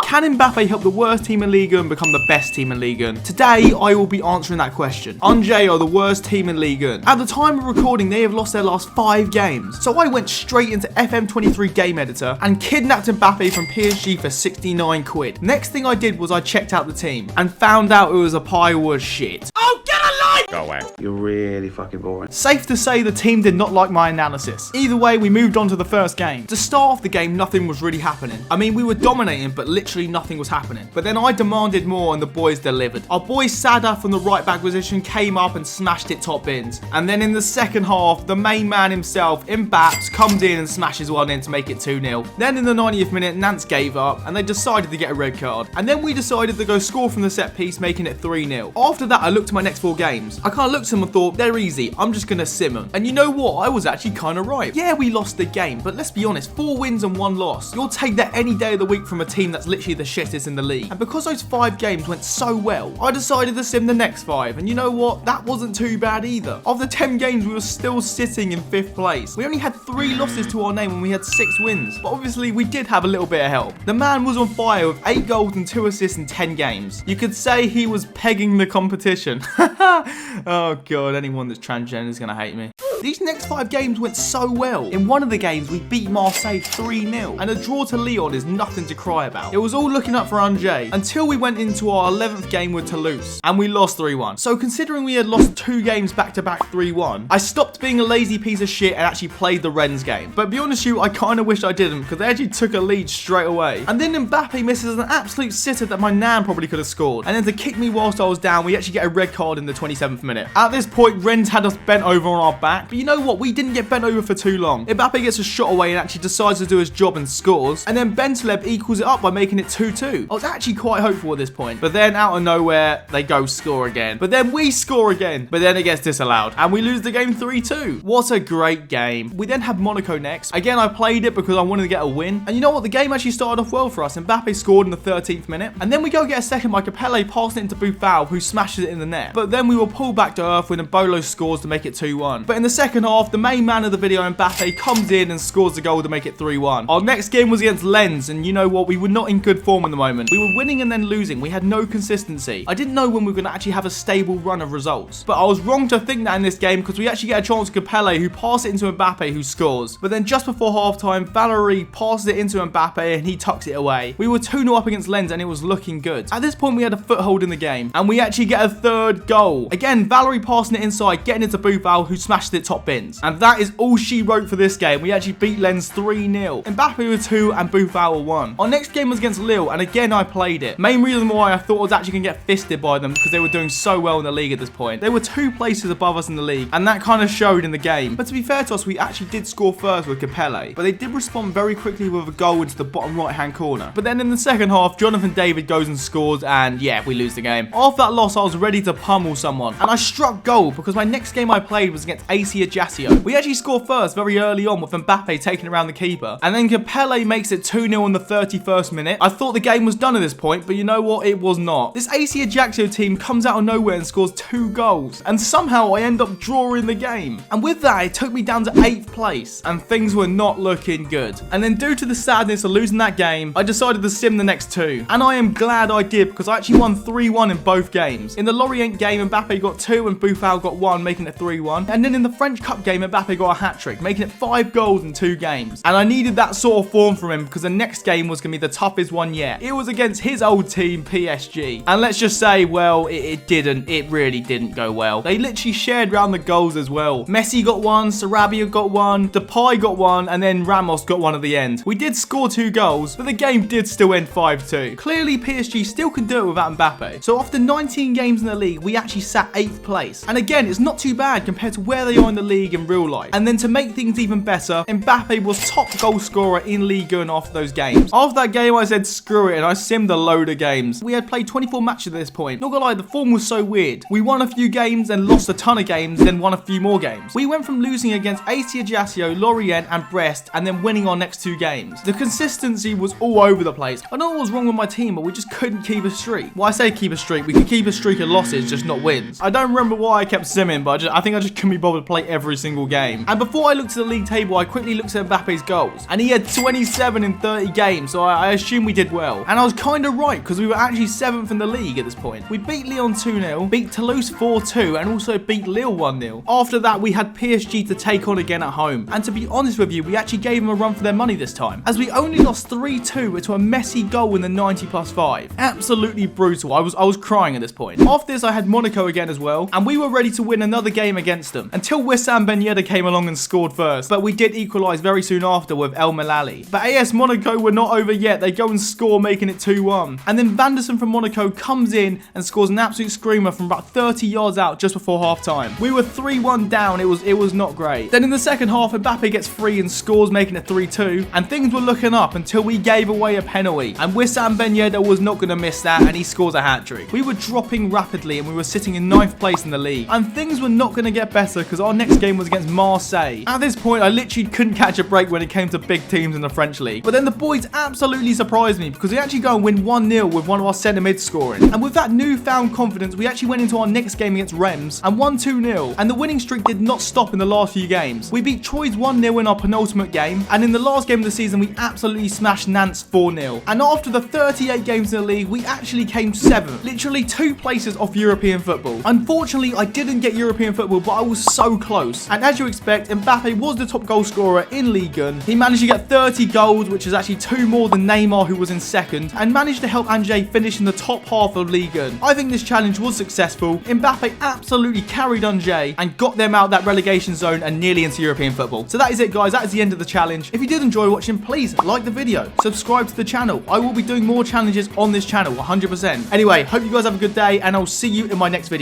Can Mbappe help the worst team in Ligue and become the best team in Ligue? Today, I will be answering that question. Angers are the worst team in Ligue. At the time of recording, they have lost their last 5 games. So I went straight into FM23 Game Editor and kidnapped Mbappe from PSG for 69 quid. Next thing I did was I checked out the team and found out it was a pile of shit. Oh, get a life! Go away. You're really fucking boring. Safe to say the team did not like my analysis. Either way, we moved on to the first game. To start off the game, nothing was really happening. I mean, we were dominating, but literally nothing was happening. But then I demanded more and the boys delivered. Our boy Sada from the right back position came up and smashed it top bins. And then in the second half, the main man himself, Mbappe, comes in and smashes one in to make it 2-0. Then in the 90th minute, Nance gave up and they decided to get a red card. And then we decided to go score from the set piece, making it 3-0. After that, I looked at my next 4 games. I kind of looked at them and thought, they're easy. I'm just going to sim them. And you know what? I was actually kind of right. Yeah, we lost the game, but let's be honest, 4 wins and 1 loss. You'll take that any day of the week from a team that's literally the shittest in the league. And because those 5 games went so well, I decided to sim the next 5. And you know what? That wasn't too bad either. Of the 10 games, we were still sitting in 5th place. We only had 3 losses to our name when we had 6 wins. But obviously, we did have a little bit of help. The man was on fire with 8 goals and 2 assists in 10 games. You could say he was pegging the competition. Oh god, anyone that's transgender is going to hate me. These next 5 games went so well. In one of the games, we beat Marseille 3-0. And a draw to Lyon is nothing to cry about. It was all looking up for Angers until we went into our 11th game with Toulouse. And we lost 3-1. So considering we had lost 2 games back-to-back 3-1, I stopped being a lazy piece of shit and actually played the Rennes game. But to be honest with you, I kind of wish I didn't because they actually took a lead straight away. And then Mbappe misses an absolute sitter that my nan probably could have scored. And then to kick me whilst I was down, we actually get a red card in the 27th minute. At this point, Rennes had us bent over on our back. But you know what? We didn't get bent over for too long. Mbappe gets a shot away and actually decides to do his job and scores. And then Bentaleb equals it up by making it 2-2. I was actually quite hopeful at this point. But then out of nowhere, they go score again. But then we score again. But then it gets disallowed. And we lose the game 3-2. What a great game. We then have Monaco next. Again, I played it because I wanted to get a win. And you know what? The game actually started off well for us. Mbappe scored in the 13th minute. And then we go get a second by Capello passing it into Buffal, who smashes it in the net. But then we were pulled back to earth when Mbolo scores to make it 2-1. But in the second half, the main man of the video, Mbappe, comes in and scores the goal to make it 3-1. Our next game was against Lens, and you know what? We were not in good form at the moment. We were winning and then losing. We had no consistency. I didn't know when we were going to actually have a stable run of results. But I was wrong to think that in this game because we actually get a chance to Capello, who passes it into Mbappe, who scores. But then just before halftime, Valerie passes it into Mbappe and he tucks it away. We were 2-0 up against Lens and it was looking good. At this point, we had a foothold in the game and we actually get a 3rd goal. Again, Valerie passing it inside, getting into Buffal, who smashed it top bins. And that is all she wrote for this game. We actually beat Lens 3-0. Mbappe with 2 and Buffal with 1. Our next game was against Lille, and again I played it. Main reason why I thought I was actually going to get fisted by them because they were doing so well in the league at this point. They were 2 places above us in the league, and that kind of showed in the game. But to be fair to us, we actually did score first with Capello, but they did respond very quickly with a goal into the bottom right-hand corner. But then in the second half, Jonathan David goes and scores, and yeah, we lose the game. After that loss, I was ready to pummel someone, and I struck gold because my next game I played was against AC Ajaccio. We actually scored first very early on with Mbappe taking around the keeper, and then Capello makes it 2-0 in the 31st minute. I thought the game was done at this point, but you know what? It was not. This AC Ajaccio team comes out of nowhere and scores 2 goals, and somehow I end up drawing the game. And with that, it took me down to 8th place, and things were not looking good. And then due to the sadness of losing that game, I decided to sim the next 2, and I am glad I did because I actually won 3-1 in both games. In the Lorient game, Mbappe got 2 and Buffal got 1, making it 3-1. And then in the French Cup game, Mbappe got a hat-trick, making it 5 goals in 2 games. And I needed that sort of form from him because the next game was going to be the toughest one yet. It was against his old team, PSG. And let's just say, well, it really didn't go well. They literally shared around the goals as well. Messi got 1, Sarabia got 1, Depay got 1, and then Ramos got 1 at the end. We did score 2 goals, but the game did still end 5-2. Clearly, PSG still can do it without Mbappe. So after 19 games in the league, we actually sat 8th place. And again, it's not too bad compared to where they are in the league in real life. And then to make things even better, Mbappe was top goal scorer in Ligue 1 after those games. After that game, I said screw it and I simmed a load of games. We had played 24 matches at this point. Not gonna lie, the form was so weird. We won a few games and lost a ton of games, then won a few more games. We went from losing against AC Ajaccio, Lorient and Brest and then winning our next 2 games. The consistency was all over the place. I don't know what was wrong with my team, but we just couldn't keep a streak. Well, I say keep a streak. We could keep a streak of losses, just not wins. I don't remember why I kept simming, but I think I just couldn't be bothered to play dominate every single game. And before I looked at the league table, I quickly looked at Mbappe's goals. And he had 27 in 30 games, so I assume we did well. And I was kind of right, because we were actually 7th in the league at this point. We beat Lyon 2-0, beat Toulouse 4-2, and also beat Lille 1-0. After that, we had PSG to take on again at home. And to be honest with you, we actually gave them a run for their money this time, as we only lost 3-2 to a messy goal in the 90+5. Absolutely brutal. I was crying at this point. After this, I had Monaco again as well, and we were ready to win another game against them, until Wissam Ben Yedder came along and scored first. But we did equalise very soon after with El Malali. But AS Monaco were not over yet. They go and score, making it 2-1. And then Vanderson from Monaco comes in and scores an absolute screamer from about 30 yards out just before half-time. We were 3-1 down. It was not great. Then in the second half, Mbappe gets free and scores, making it 3-2. And things were looking up until we gave away a penalty. And Wissam Ben Yedder was not going to miss that, and he scores a hat-trick. We were dropping rapidly, and we were sitting in 9th place in the league. And things were not going to get better, because our next game was against Marseille. At this point, I literally couldn't catch a break when it came to big teams in the French league. But then the boys absolutely surprised me, because we actually go and win 1-0 with one of our centre mids scoring. And with that newfound confidence, we actually went into our next game against Reims and won 2-0. And the winning streak did not stop in the last few games. We beat Troyes 1-0 in our penultimate game, and in the last game of the season, we absolutely smashed Nantes 4-0. And after the 38 games in the league, we actually came 7th, literally 2 places off European football. Unfortunately, I didn't get European football, but I was so close. And as you expect, Mbappe was the top goal scorer in Ligue 1. He managed to get 30 goals, which is actually 2 more than Neymar, who was in second, and managed to help Angers finish in the top half of Ligue 1. I think this challenge was successful. Mbappe absolutely carried Angers and got them out that relegation zone and nearly into European football. So that is it, guys. That is the end of the challenge. If you did enjoy watching, please like the video, subscribe to the channel. I will be doing more challenges on this channel, 100%. Anyway, hope you guys have a good day, and I'll see you in my next video.